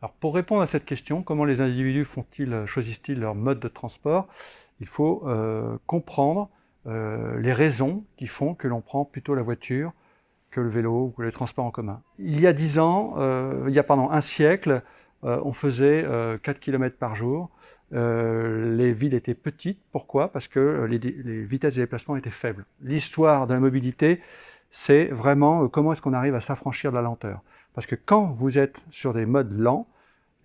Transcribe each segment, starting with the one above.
Alors pour répondre à cette question, comment les individus choisissent-ils leur mode de transport? Il faut comprendre les raisons qui font que l'on prend plutôt la voiture que le vélo ou que les transports en commun. Il y a 10 ans, un siècle, on faisait 4 km par jour. Les villes étaient petites. Pourquoi? Parce que les vitesses de déplacement étaient faibles. L'histoire de la mobilité, c'est vraiment comment est-ce qu'on arrive à s'affranchir de la lenteur. Parce que quand vous êtes sur des modes lents,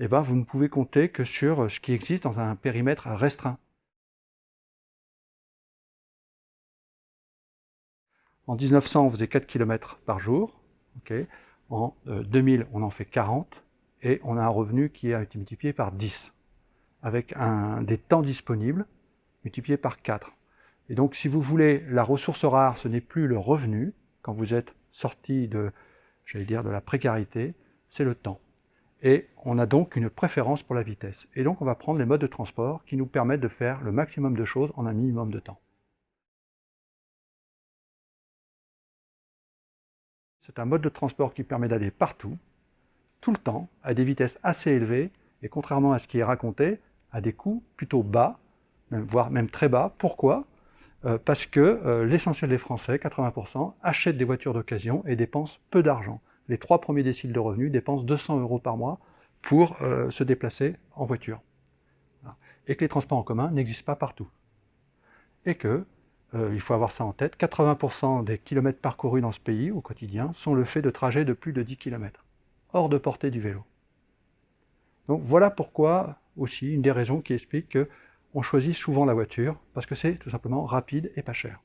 eh ben, vous ne pouvez compter que sur ce qui existe dans un périmètre restreint. En 1900, on faisait 4 km par jour. Okay. En 2000, on en fait 40 et on a un revenu qui a été multiplié par 10, avec des temps disponibles multipliés par 4. Et donc, si vous voulez, la ressource rare, ce n'est plus le revenu, quand vous êtes sorti de la précarité, c'est le temps. Et on a donc une préférence pour la vitesse. Et donc, on va prendre les modes de transport qui nous permettent de faire le maximum de choses en un minimum de temps. C'est un mode de transport qui permet d'aller partout, tout le temps, à des vitesses assez élevées, et contrairement à ce qui est raconté, à des coûts plutôt bas, voire même très bas. Pourquoi? Parce que l'essentiel des Français, 80%, achètent des voitures d'occasion et dépensent peu d'argent. Les 3 premiers déciles de revenus dépensent 200 € par mois pour se déplacer en voiture. Et que les transports en commun n'existent pas partout. Et que, il faut avoir ça en tête, 80% des kilomètres parcourus dans ce pays au quotidien sont le fait de trajets de plus de 10 km, hors de portée du vélo. Donc voilà pourquoi aussi une des raisons qui explique qu'on choisit souvent la voiture, parce que c'est tout simplement rapide et pas cher.